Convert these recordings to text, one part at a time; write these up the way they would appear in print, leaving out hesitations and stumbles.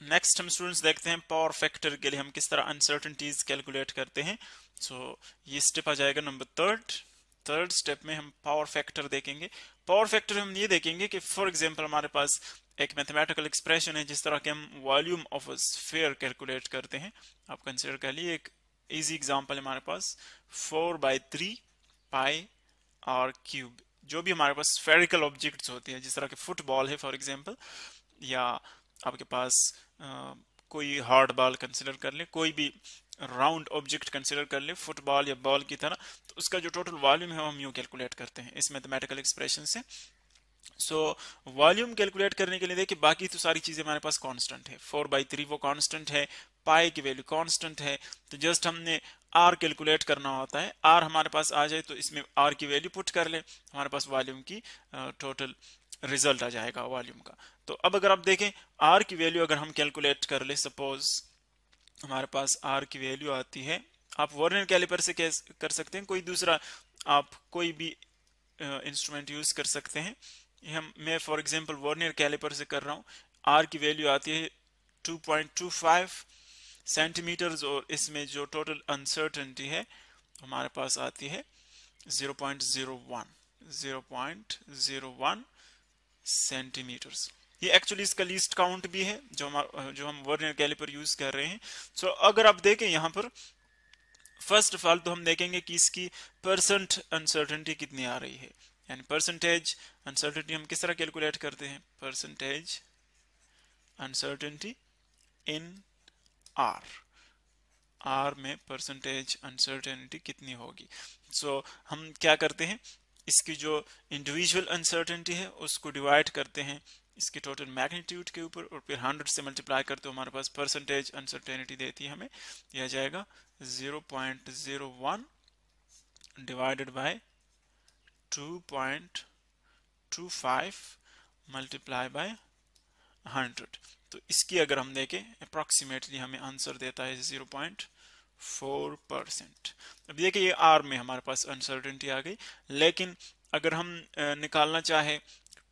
Next हम students देखते हैं पावर फैक्टर के लिए हम किस तरह अनसर्टेनिटीज कैलकुलेट करते हैं। ये स्टेप आ जाएगा नंबर थर्ड स्टेप में हम पावर फैक्टर देखेंगे। पावर फैक्टर हम ये देखेंगे कि फॉर एग्जांपल हमारे पास एक मैथमेटिकल एक्सप्रेशन है जिस तरह के हम volume of a sphere calculate करते हैं। आप कंसिडर कर लिए एक इजी एग्जांपल है हमारे पास 4/3 पाई आर क्यूब। जो भी हमारे पास स्फेरिकल ऑब्जेक्ट्स होते हैं जिस तरह के फुटबॉल है फॉर एग्जांपल, या आपके पास कोई हार्ड बॉल कंसिडर कर ले, कोई भी राउंड ऑब्जेक्ट कंसिडर कर ले फुटबॉल या बॉल की तरह, तो उसका जो टोटल वॉल्यूम है हम यूं कैलकुलेट करते हैं इस मैथमेटिकल एक्सप्रेशन से। वॉल्यूम कैलकुलेट करने के लिए देखिए बाकी तो सारी चीजें हमारे पास कांस्टेंट है, 4/3 वो कांस्टेंट है, पाई की वैल्यू कांस्टेंट है, तो जस्ट हमने आर कैलकुलेट करना होता है। आर हमारे पास आ जाए तो इसमें आर की वैल्यू पुट कर ले, हमारे पास वॉल्यूम की टोटल रिजल्ट आ जाएगा वॉल्यूम का। तो अब अगर आप देखें आर की वैल्यू अगर हम कैलकुलेट कर ले, सपोज हमारे पास आर की वैल्यू आती है, आप वर्नियर कैलिपर से कर सकते हैं, कोई दूसरा आप कोई भी इंस्ट्रूमेंट यूज कर सकते हैं। मैं फॉर एग्जांपल वर्नियर कैलिपर से कर रहा हूँ। आर की वैल्यू आती है 2.25 सेंटीमीटर्स और इसमें जो टोटल अनसर्टेनिटी है हमारे पास आती है 0.01 सेंटीमीटर्स। ये एक्चुअली इसका लीस्ट काउंट भी है जो हम वर्नियर कैलिपर यूज कर रहे हैं। अगर आप देखें यहाँ पर फर्स्ट ऑफ ऑल तो हम देखेंगे कि इसकी परसेंट अनसर्टेनिटी कितनी आ रही है, यानी परसेंटेज अनसर्टेनिटी हम किस तरह कैलकुलेट करते हैं, परसेंटेज अनसर्टेनिटी इन आर में परसेंटेज अनसर्टेनिटी कितनी होगी। हम क्या करते हैं, इसकी जो इंडिविजुअल अनसर्टेनिटी है उसको डिवाइड करते हैं इसके टोटल मैग्नीट्यूड के ऊपर और फिर 100 से मल्टीप्लाई करते हो हमारे पास परसेंटेज अनसर्टेनिटी देती है हमें, यह आ जाएगा 0.01 डिवाइडेड बाय 2.25 मल्टीप्लाई बाय 100। तो इसकी अगर हम देखें अप्रॉक्सीमेटली हमें आंसर देता है 0.4%। अब देखिए ये आर में हमारे पास अनसर्टेनिटी आ गई, लेकिन अगर हम निकालना चाहे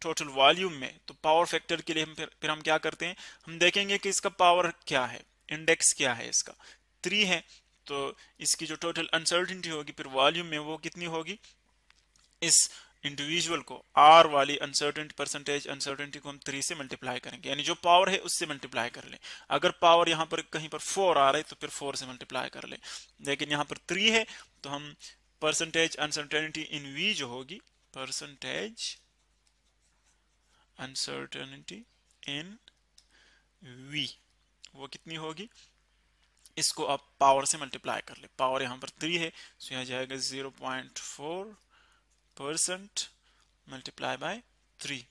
टोटल वॉल्यूम में तो पावर फैक्टर के लिए हम फिर हम क्या करते हैं, हम देखेंगे कि इसका पावर क्या है, इंडेक्स क्या है, इसका 3 है, तो इसकी जो टोटल अनसर्टेनिटी होगी फिर वॉल्यूम में वो कितनी होगी, इस इंडिविजुअल को आर वाली अनसर्टेनिटी परसेंटेज अनसर्टेनिटी को हम 3 से मल्टीप्लाई करेंगे, यानी जो पावर है उससे मल्टीप्लाई कर लें। अगर पावर यहाँ पर कहीं पर 4 आ रहा है तो फिर 4 से मल्टीप्लाई कर लें, लेकिन यहाँ पर 3 है तो हम परसेंटेज अनसर्टेनिटी इन वी जो होगी, परसेंटेज अनसर्टेनिटी इन वी वो कितनी होगी, इसको आप पावर से मल्टीप्लाई कर ले। पावर यहाँ पर 3 है तो यहाँ जाएगा 0.4% मल्टीप्लाई बाय 3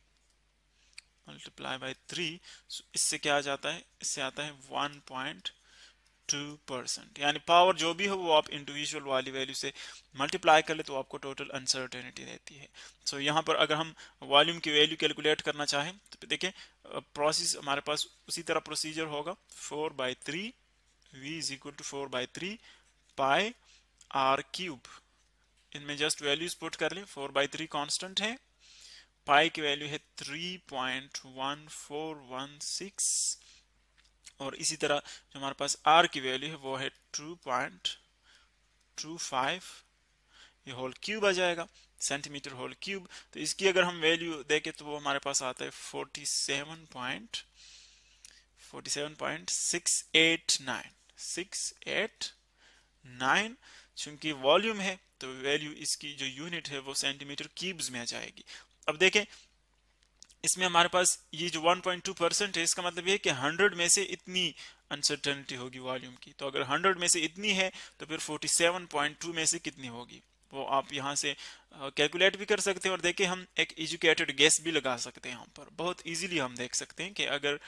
इससे क्या आ जाता है, इससे आता है 1.2%। यानी पावर जो भी हो वो आप इंडिविजुअल वाली वैल्यू से मल्टीप्लाई कर ले तो आपको टोटल अनसर्टेनिटी देती है। यहाँ पर अगर हम वॉल्यूम की वैल्यू कैलकुलेट करना चाहें तो देखिए प्रोसेस हमारे पास उसी तरह प्रोसीजर होगा, 4/3 v is equal to 4/3 pi r cube. इनमें जस्ट वैल्यूज पुट कर ले, 4/3 कांस्टेंट है, पाई की वैल्यू है 3.1416 और इसी तरह जो हमारे पास आर की वैल्यू है वो है 2.25, ये होल क्यूब आ जाएगा, सेंटीमीटर होल क्यूब। तो इसकी अगर हम वैल्यू देखें तो वो हमारे पास आता है 47.689। चूंकि वॉल्यूम है तो वैल्यू इसकी जो यूनिट है वो सेंटीमीटर क्यूब्स में आ जाएगी। अब देखें इसमें हमारे पास ये जो 1.2% है इसका मतलब ये कि 100 में से इतनी अनसर्टेनिटी होगी वॉल्यूम की, तो अगर 100 में से इतनी है तो फिर 47.2 में से कितनी होगी वो आप यहाँ से कैलकुलेट भी कर सकते हैं। और देखिए हम एक एजुकेटेड गेस भी लगा सकते हैं, यहाँ पर बहुत इजीली हम देख सकते हैं कि अगर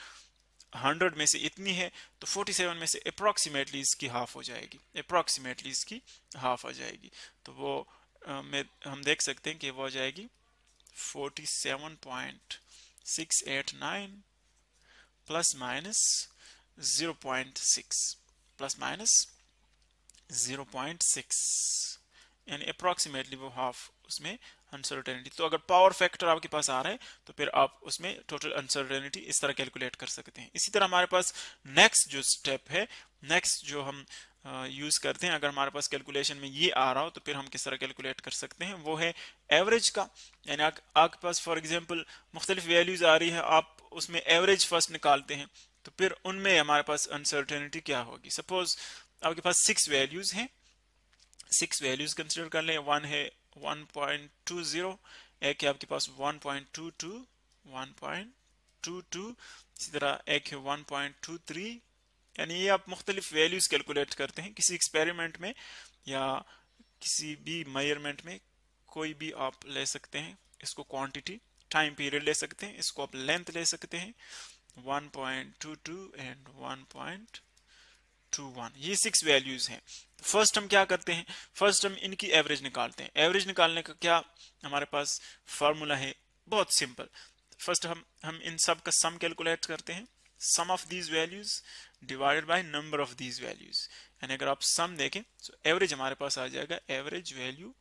100 में से इतनी है तो 47 में से अप्रॉक्सीमेटली इसकी हाफ हो जाएगी, अप्रॉक्सीमेटली इसकी हाफ आ जाएगी। तो वो हम देख सकते हैं कि वो आ जाएगी 47.689 प्लस माइनस 0.6 प्लस माइनस 0.6, यानी अप्रॉक्सीमेटली वो हाफ उसमें अनसर्टेनिटी। तो अगर पावर फैक्टर आपके पास आ रहा है तो फिर आप उसमें टोटल अनसर्टेनिटी इस तरह कैलकुलेट कर सकते हैं। इसी तरह हमारे पास नेक्स्ट जो स्टेप है, नेक्स्ट जो हम यूज करते हैं, अगर हमारे पास कैलकुलेशन में ये आ रहा हो तो फिर हम किस तरह कैलकुलेट कर सकते हैं, वो है एवरेज का। यानी आपके पास फॉर एग्जांपल मुख्तलिफ वैल्यूज आ रही है, आप उसमें एवरेज फर्स्ट निकालते हैं, तो फिर उनमें हमारे पास अनसर्टेनिटी क्या होगी। सपोज आपके पास 6 वैल्यूज हैं, 6 वैल्यूज कंसिडर कर लें। वन है 1.20, एक है आपके पास 1.22, 1.22, इसी तरह एक है 1.23। यानी ये आप मुख्तलिफ वैल्यूज कैलकुलेट करते हैं किसी एक्सपेरिमेंट में या किसी भी मेजरमेंट में, कोई भी आप ले सकते हैं। इसको क्वांटिटी, टाइम पीरियड ले सकते हैं, इसको आप लेंथ ले सकते हैं। 1.22 एंड 1.21, ये 6 वैल्यूज हैं। फर्स्ट हम क्या करते हैं, फर्स्ट हम इनकी एवरेज निकालते हैं। एवरेज निकालने का क्या हमारे पास फार्मूला है, बहुत सिंपल। फर्स्ट हम इन सब का सम कैलकुलेट करते हैं, sum of these values divided by number of these values. यानी अगर आप सम देखें तो एवरेज हमारे पास आ जाएगा, एवरेज वैल्यू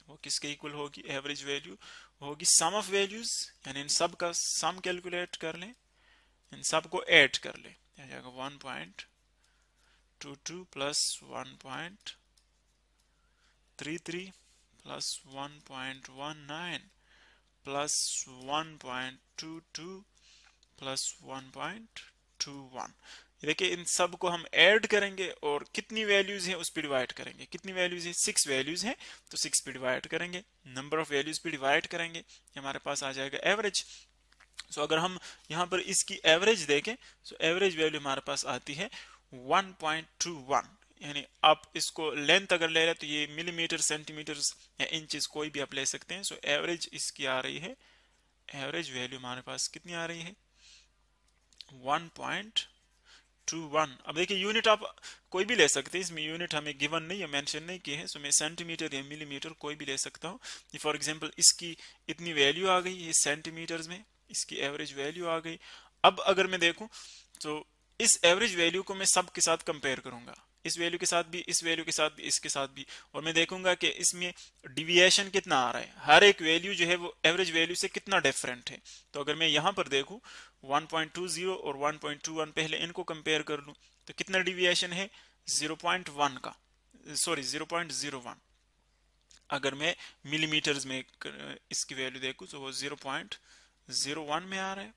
वो किसके इक्वल होगी, एवरेज वैल्यू होगी सम ऑफ वैल्यूज। यानी इन सब का सम कैलकुलेट कर लें, इन सब को ऐड कर लें, आ जाएगा 1.22 प्लस 1.33 प्लस 1.19 प्लस 1.22 प्लस 1.21। देखिए इन सब को हम ऐड करेंगे और कितनी वैल्यूज हैं उस पर डिवाइड करेंगे। कितनी वैल्यूज है, 6 वैल्यूज हैं, तो 6 पे डिवाइड करेंगे, नंबर ऑफ वैल्यूज पे डिवाइड करेंगे, हमारे पास आ जाएगा एवरेज। सो अगर हम यहाँ पर इसकी एवरेज देखें तो एवरेज वैल्यू हमारे पास आती है 1.21। यानी आप इसको लेंथ अगर ले रहे तो ये मिलीमीटर, सेंटीमीटर या इंचेस कोई भी आप ले सकते हैं। सो एवरेज इसकी आ रही है, एवरेज वैल्यू हमारे पास कितनी आ रही है, 1.21। अब देखिए यूनिट आप कोई भी ले सकते हैं, इसमें यूनिट हमें गिवन नहीं है, मेंशन नहीं किए हैं। सो मैं सेंटीमीटर या मिलीमीटर कोई भी ले सकता हूँ। फॉर एग्जांपल इसकी इतनी वैल्यू आ गई है सेंटीमीटर्स में, इसकी एवरेज वैल्यू आ गई। अब अगर मैं देखूं तो इस एवरेज वैल्यू को मैं सब के साथ कंपेयर करूंगा, इस वैल्यू के साथ भी, इस वैल्यू के साथ भी, इसके साथ भी, और मैं देखूंगा कि इसमें डिविएशन कितना आ रहा है, हर एक वैल्यू जो है वो एवरेज वैल्यू से कितना डिफरेंट है। तो अगर मैं यहां पर देखूं 1.20 और 1.21, पहले इनको कंपेयर कर लूं तो कितना डिविएशन है, 0.1 का, सॉरी 0.01। अगर मैं मिलीमीटर्स में इसकी वैल्यू देखूं तो वो 0.01 में आ रहा है,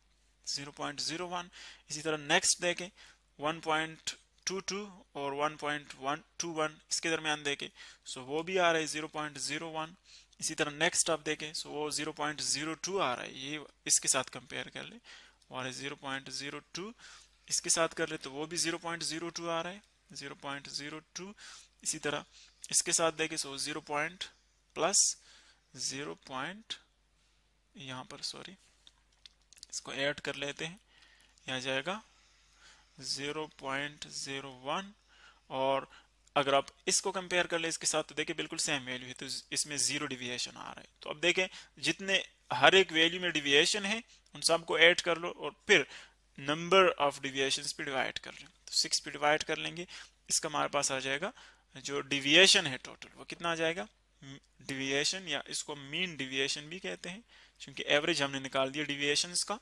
0.01। इसी तरह नेक्स्ट देखें 1.22 और 1.121, इसके दरमियान देखें सो वो भी आ रहा है 0.01। इसी तरह नेक्स्ट आप देखें सो वो 0.02 आ रहा है, ये इसके साथ कंपेयर कर ले, और 0.02 इसके साथ कर ले तो वो भी 0.02 आ रहा है, 0.02। इसी तरह इसके साथ देखें सो 0 प्लस 0 यहाँ पर सॉरी इसको ऐड कर लेते हैं, यह आ जाएगा 0.01। और अगर आप इसको कंपेयर कर ले इसके साथ तो देखिए बिल्कुल सेम वैल्यू है, तो इसमें 0 डिविएशन आ रहा है। तो अब देखें जितने हर एक वैल्यू में डिविएशन है उन सबको ऐड कर लो और फिर नंबर ऑफ डिविएशंस पे डिवाइड कर लें, तो 6 पे डिवाइड कर लेंगे, इसका हमारे पास आ जाएगा जो डिविएशन है टोटल वो कितना आ जाएगा, डिविएशन या इसको मीन डिविएशन भी कहते हैं क्योंकि एवरेज हमने निकाल दिया डिविएशंस का,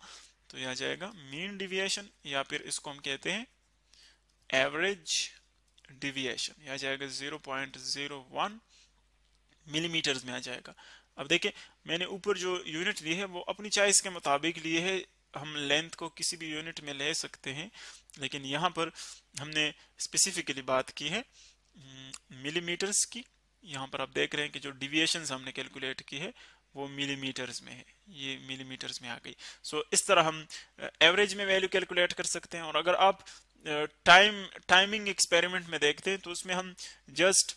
तो यह आ जाएगा मीन डिविएशन या फिर इसको हम कहते हैं एवरेज डिविएशन, यह आ जाएगा 0.01 मिलीमीटर्स में आ जाएगा। अब देखिए मैंने ऊपर जो यूनिट ली है वो अपनी चॉइस के मुताबिक लिए है, हम लेंथ को किसी भी यूनिट में ले सकते हैं, लेकिन यहाँ पर हमने स्पेसिफिकली बात की है मिलीमीटर्स की। यहाँ पर आप देख रहे हैं कि जो डिविएशंस हमने कैलकुलेट की है वो मिलीमीटर्स में है, ये मिलीमीटर्स में आ गई। सो इस तरह हम एवरेज में वैल्यू कैलकुलेट कर सकते हैं। और अगर आप टाइमिंग एक्सपेरिमेंट में देखते हैं तो उसमें हम जस्ट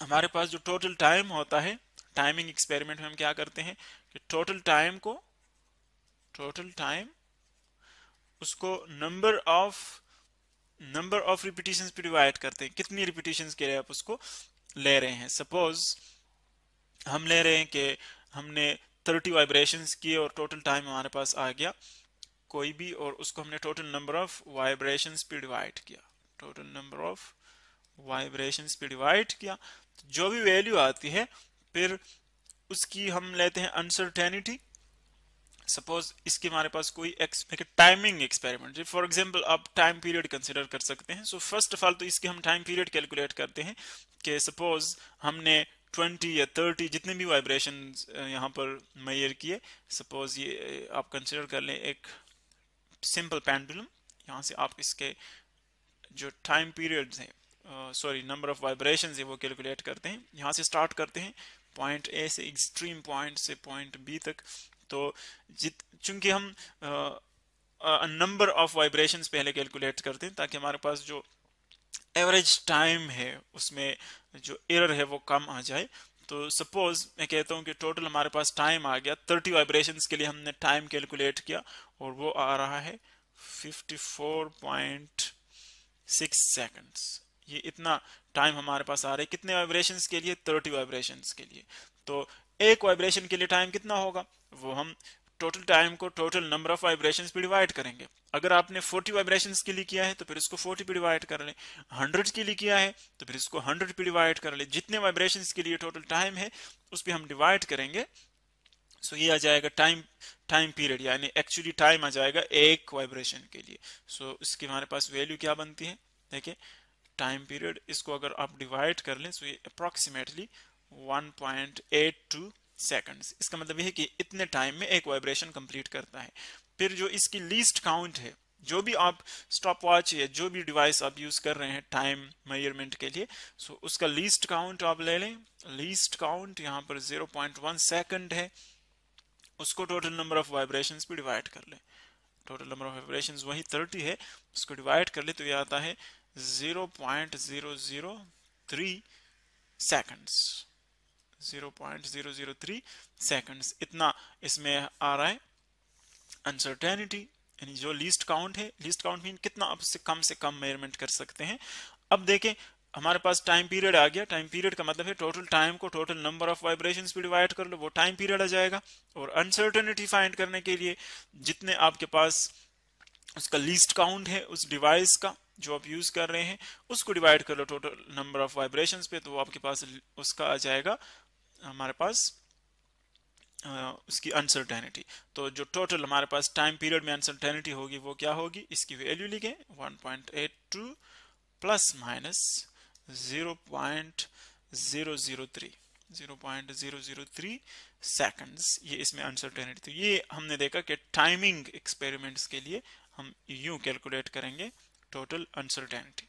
हमारे पास जो टोटल टाइम होता है, टाइमिंग एक्सपेरिमेंट में हम क्या करते हैं कि टोटल टाइम उसको नंबर ऑफ रिपीटिशंस पे डिवाइड करते हैं, कितनी रिपीटिशंस के लिए आप उसको ले रहे हैं। सपोज हम ले रहे हैं कि हमने 30 वाइब्रेशंस किए और टोटल टाइम हमारे पास आ गया कोई भी, और उसको हमने टोटल नंबर ऑफ वाइब्रेशंस पे डिवाइड किया, टोटल नंबर ऑफ वाइब्रेशंस पे डिवाइड किया, तो जो भी वैल्यू आती है फिर उसकी हम लेते हैं अनसर्टेनिटी। सपोज इसके हमारे पास कोई टाइमिंग एक्सपेरिमेंट, फॉर एग्जांपल आप टाइम पीरियड कंसिडर कर सकते हैं। सो फर्स्ट ऑफ ऑल तो इसके हम टाइम पीरियड कैलकुलेट करते हैं कि सपोज हमने 20 या 30 जितने भी वाइब्रेशन यहाँ पर मेजर किए। सपोज ये आप कंसिडर कर लें एक सिंपल पेंडुलम। यहाँ से आप इसके जो टाइम पीरियड्स हैं, सॉरी नंबर ऑफ वाइब्रेशंस है वो कैलकुलेट करते हैं। यहाँ से स्टार्ट करते हैं पॉइंट ए से, एक्सट्रीम पॉइंट से पॉइंट बी तक। तो चूंकि हम नंबर ऑफ वाइब्रेशंस पहले कैलकुलेट करते हैं ताकि हमारे पास जो एवरेज टाइम है उसमें जो एरर है वो कम आ जाए। तो सपोज मैं कहता हूँ कि टोटल हमारे पास टाइम आ गया 30 वाइब्रेशंस के लिए हमने टाइम कैलकुलेट किया और वो आ रहा है 54.6 सेकंड्स। ये इतना टाइम हमारे पास आ रहा है कितने वाइब्रेशंस के लिए? 30 वाइब्रेशंस के लिए। तो एक वाइब्रेशन के लिए टाइम कितना होगा? वो हम टोटल टाइम को टोटल नंबर ऑफ वाइब्रेशंस पे डिवाइड करेंगे। अगर आपने 40 वाइब्रेशंस के लिए किया है तो फिर इसको 40 पे डिवाइड कर लें। 100 के लिए किया है तो फिर इसको 100 पे डिवाइड कर लें। जितने वाइब्रेशंस के लिए टोटल टाइम है उस पर हम डिवाइड करेंगे। सो ये आ जाएगा टाइम पीरियड, यानी एक्चुअली टाइम आ जाएगा एक वाइब्रेशन के लिए। सो इसकी हमारे पास वैल्यू क्या बनती है? देखिए टाइम पीरियड, इसको अगर आप डिवाइड कर लें तो ये अप्रोक्सीमेटली 1.82 सेकंड्स। इसका मतलब ये है कि इतने टाइम में एक वाइब्रेशन कंप्लीट करता है। फिर जो इसकी लीस्ट काउंट है, जो भी आप स्टॉप वॉच या जो भी डिवाइस आप यूज कर रहे हैं टाइम मेजरमेंट के लिए, सो उसका लीस्ट काउंट आप ले लें। लीस्ट काउंट यहाँ पर 0.1 सेकंड है, उसको टोटल नंबर ऑफ वाइब्रेशंस पे डिवाइड कर लें। टोटल नंबर ऑफ वाइब्रेशंस वही 30 है, उसको डिवाइड कर ले तो ये आता है 0.003 सेकंड्स। 0.003 सेकंड्स इतना इसमें आ रहा है अनसर्टेनिटी। यानी जो लीस्ट काउंट है, लीस्ट काउंट मीन कितना आप से कम मेजरमेंट कर सकते हैं। अब देखें हमारे पास टाइम पीरियड आ गया। टाइम पीरियड का मतलब है टोटल टाइम को टोटल नंबर ऑफ वाइब्रेशंस पे डिवाइड कर लो, वो टाइम पीरियड आ जाएगा। और अनसर्टेनिटी फाइंड करने के लिए जितने आपके पास उसका लीस्ट काउंट है उस डिवाइस का जो आप यूज कर रहे हैं, उसको डिवाइड कर लो टोटल नंबर ऑफ वाइब्रेशंस पे, तो वो आपके पास उसका आ जाएगा हमारे पास उसकी अनसर्टेनिटी। तो जो टोटल हमारे पास टाइम पीरियड में अनसर्टेनिटी होगी वो क्या होगी? इसकी वैल्यू लिखें 1.82 प्लस माइनस 0.003 0.003 सेकंड्स, ये इसमें अनसर्टेनिटी। तो ये हमने देखा कि टाइमिंग एक्सपेरिमेंट्स के लिए हम यूं कैलकुलेट करेंगे टोटल अनसर्टेनिटी।